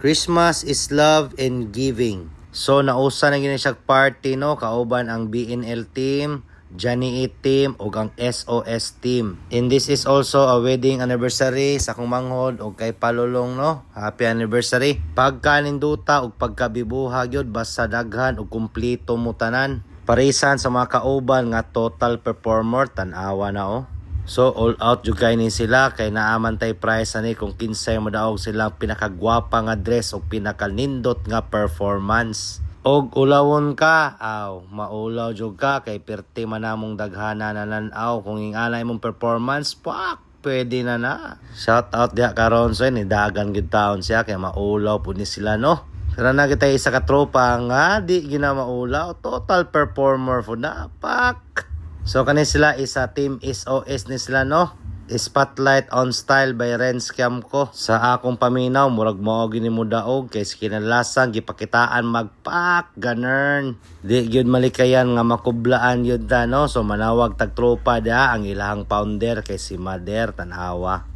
Christmas is love and giving. So nausa na gini siya party no, kauban ang BNL team, Johnny E team ug ang SOS team. And this is also a wedding anniversary sa akong manghod ug kay Palulong no. Happy anniversary. Pagkaninduta ug pagkabibuha gyud basta daghan ug kumpleto mo tanan. Parisan sa mga kauban nga total performer tan-awa na oh. So all out jud kay ni sila kay naaman tay prize ani kung kinsay modaog silang pinakagwapa nga dress o pinakanindot nga performance. Og ulawon ka, maulaw jud ka kay perti man namong daghana nanan-aw kung ingana imong performance, pwede na. Shout out diha karon so ni dagan gid taon siya kay maulaw pud ni sila no. Pero na kita isa ka tropa nga di gina maulaw, total performer pud na So kani sila isa team SOS ni sila no. Spotlight on Style by Renz Camco. Sa akong paminaw murag mao gini mo daog kay kinalasan gipakitaan magpak ganern. Di gyud malikayan nga makublaan yun ta no. So manawag tag tropa da ang ilahang founder kay si Mader Tanawa.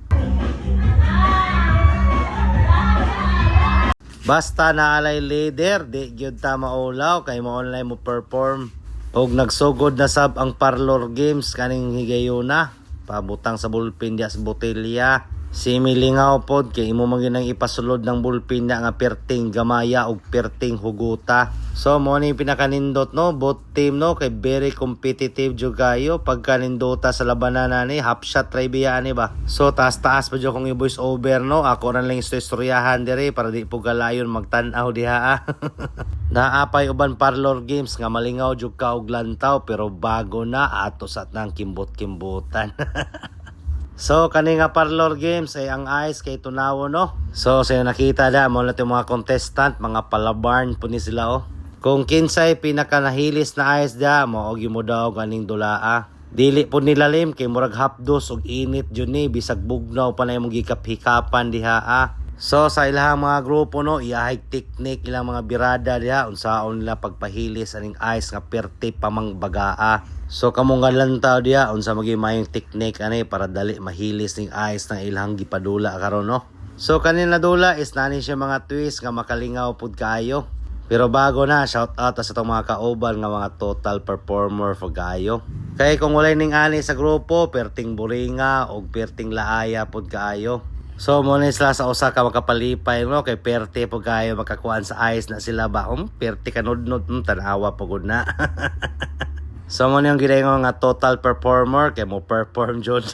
Basta naalay leader, di gyud ta maulaw kay mo online mo perform. Og nagsugod na sab ang parlor games kaning higayuna. Pabutang sa bulpin diya sa botelya. Similingaw pod kay imo maginang ipasulod ng bulpin na nga perting gamaya og perting huguta. So mo ni pinakanindot no, both team no kay very competitive jud kayo pagkanindota sa labanan ni half shot try biya ani ba. So taas-taas pa jud kong i-voice over no. Ako ra lang istoryahan dire para di po galayon magtan-aw diha. Naapay uban parlor games nga malingaw jud ka og lantaw pero bago na ato sa nang kimbot-kimbotan. So kani nga parlor games ay ang ice kay tunawo no. So sa nakita da mo natin mga contestant mga palabarn po ni sila oh. Kung kinsay pinakanahilis na ice da mo og mo daw ganing dulaa. Dili po nilalim kay murag hapdos og init jud ni bisag bugnaw pa na imong gikap-hikapan diha So sa ilang mga grupo no, iyahay technique ilang mga birada diha unsaon nila pagpahilis aning ice nga perti pamang bagaa. So kamong lantaw diha unsa magimayong technique ani para dali mahilis ning ice na ilang gipadula karon no. So kanina dula is nani siya mga twist nga makalingaw pud kaayo. Pero bago na shout out sa itong mga kauban nga mga total performer for kaayo. Kay kung walay ning ani sa grupo perting buringa o perting laaya pud kaayo. So mo ni sila sa usa ka makapalipay no kay perte po kayo makakuan sa ice na sila ba perte kanudnod tanawa pugod na. So mo ni ang gidayon nga total performer kay mo perform jud.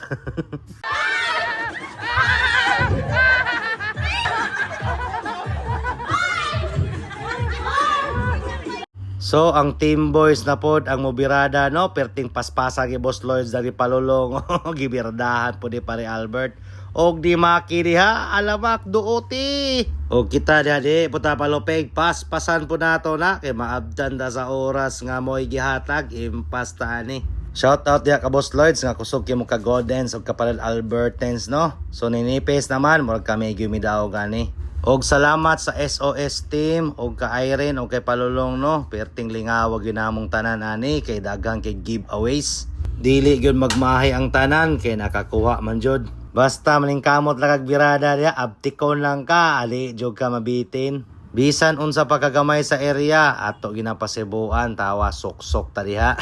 So ang team boys na pod ang mobirada no perting paspasa gi Boss Lloyd dari Palulong gibirdahan po ni pare Albert. Og di maki diha alamak duoti. Og kita diha di puta palopeg paspasan po nato na kay maabdan da sa oras nga mo'y gihatag impasta ani. Shout out diha ka Boss Lloyds nga kusog kay mo ka Godens og kapalan Albertens no. So ninipes naman murag kami gumidaw gani. Og salamat sa SOS team og ka Irene og kay Palulong no. Perting lingawag yun namong tanan ani kay dagang kay giveaways. Dili gyud magmahay ang tanan kay nakakuha man jud. Basta malingkamot lang kag birada diya, abtikon lang ka, ali jog ka mabitin. Bisan unsa pagkagamay sa area, ato ginapasibuan, tawa sok-sok ta diha.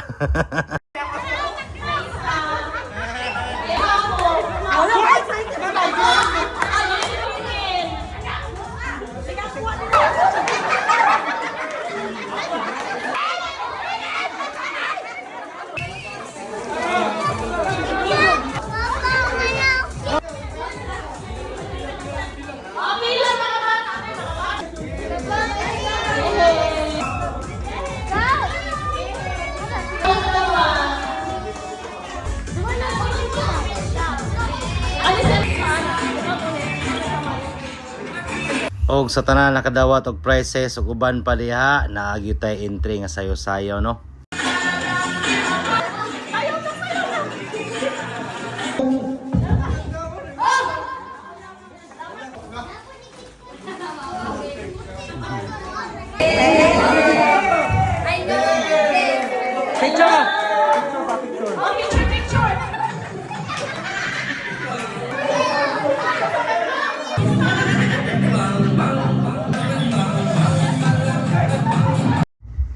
Og sa tanan nakadawat og prices ug uban pa diha naagyo tay entry nga sayo-sayo no. Picture!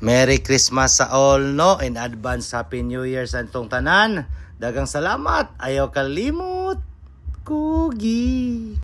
Merry Christmas sa all, no? In advance, Happy New Year sa itong tanan. Dagang salamat. Ayaw kalimot. Kugi.